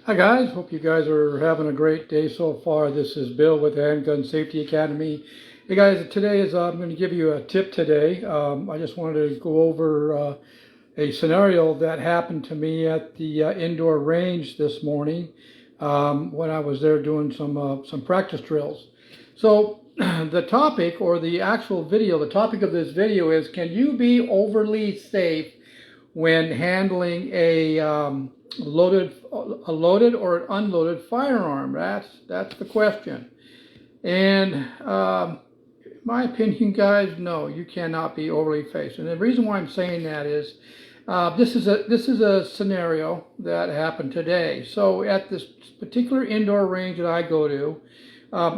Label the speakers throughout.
Speaker 1: Hi guys, hope you guys are having a great day so far. This is Bill with the Handgun Safety Academy. Hey guys, today I'm going to give you a tip today. I just wanted to go over a scenario that happened to me at the indoor range this morning when I was there doing some practice drills. So the topic, or the actual video, the topic of this video is, can you be overly safe when handling a loaded or an unloaded firearm? That's the question. And in my opinion, guys, no, you cannot be overly safe. And the reason why I'm saying that is this is a scenario that happened today. So at this particular indoor range that I go to,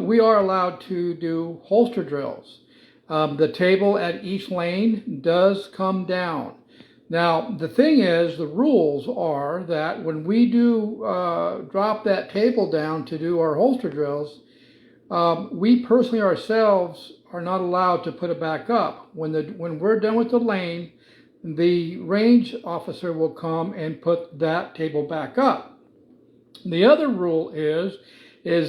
Speaker 1: we are allowed to do holster drills. The table at each lane does come down. Now, the thing is, the rules are that when we do drop that table down to do our holster drills, we personally ourselves are not allowed to put it back up. When we're done with the lane, the range officer will come and put that table back up. The other rule is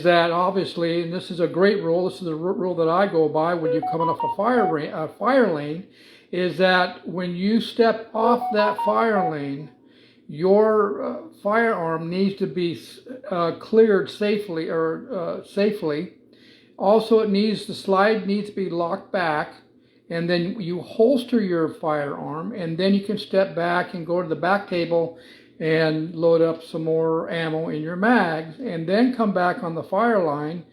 Speaker 1: that obviously, and this is a great rule, this is a rule that I go by when you're coming off a fire lane, is that when you step off that fire lane, your firearm needs to be cleared safely, safely. Also, the slide needs to be locked back, and then you holster your firearm, and then you can step back and go to the back table and load up some more ammo in your mags, and then come back on the fire line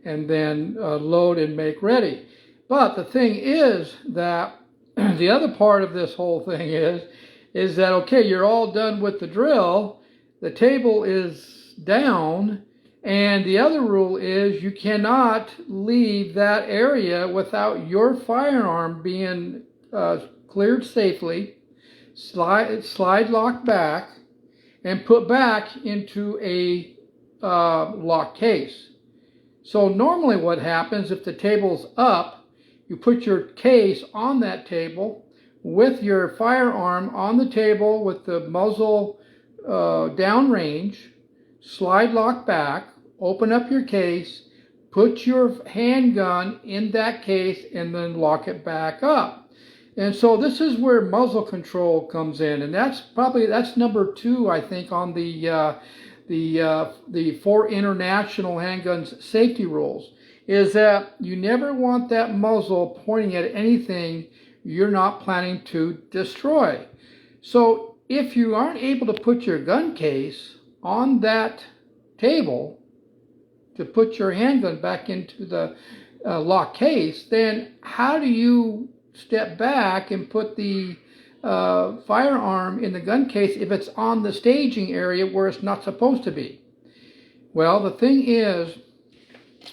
Speaker 1: and then load and make ready. But the thing is that the other part of this whole thing is that, okay, you're all done with the drill, the table is down, and the other rule is you cannot leave that area without your firearm being cleared safely, slide locked back, and put back into a lock case. So normally what happens, if the table's up, you put your case on that table with your firearm on the table with the muzzle downrange, slide lock back, open up your case, put your handgun in that case, and then lock it back up. And so this is where muzzle control comes in, and that's number 2, I think, on the 4 international handguns safety rules, is that you never want that muzzle pointing at anything you're not planning to destroy. So if you aren't able to put your gun case on that table to put your handgun back into the lock case, then how do you step back and put the firearm in the gun case if it's on the staging area where it's not supposed to be? Well, the thing is,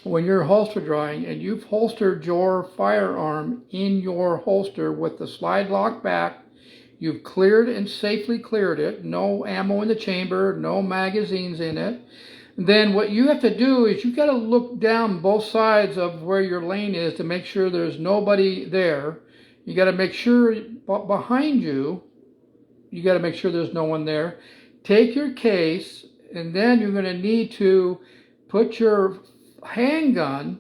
Speaker 1: when you're holster drawing and you've holstered your firearm in your holster with the slide lock back, you've cleared and safely cleared it, no ammo in the chamber, no magazines in it, then what you have to do is you've got to look down both sides of where your lane is to make sure there's nobody there. You got to make sure behind you, you got to make sure there's no one there. Take your case, and then you're going to need to put your handgun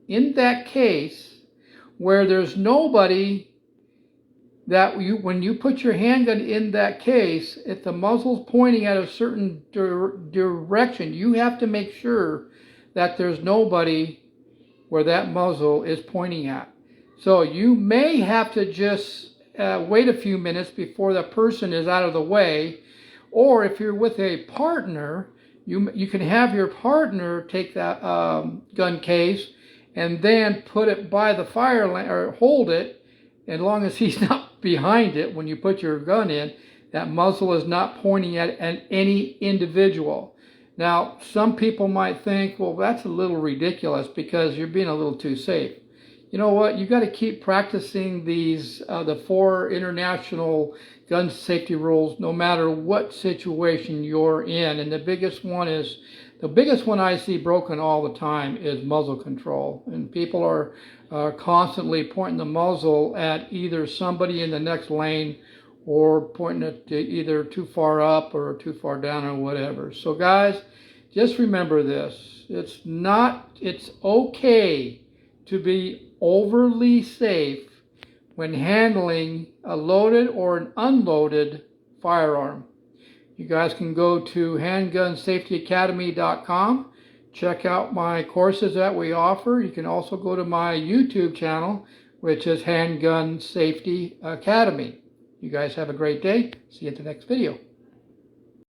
Speaker 1: in that case where there's nobody. When you put your handgun in that case, if the muzzle's pointing at a certain direction, you have to make sure that there's nobody where that muzzle is pointing at. So you may have to just wait a few minutes before the person is out of the way, or if you're with a partner, you can have your partner take that gun case and then put it by the fire lane, or hold it, as long as he's not behind it when you put your gun in, that muzzle is not pointing at any individual. Now, some people might think, well, that's a little ridiculous because you're being a little too safe. You know what? You got to keep practicing these the 4 international gun safety rules, no matter what situation you're in. And the biggest one I see broken all the time is muzzle control. And people are constantly pointing the muzzle at either somebody in the next lane or pointing it to either too far up or too far down or whatever. So guys, just remember this. It's okay to be overly safe when handling a loaded or an unloaded firearm. You guys can go to handgunsafetyacademy.com. Check out my courses that we offer. You can also go to my YouTube channel, which is Handgun Safety Academy. You guys have a great day. See you at the next video.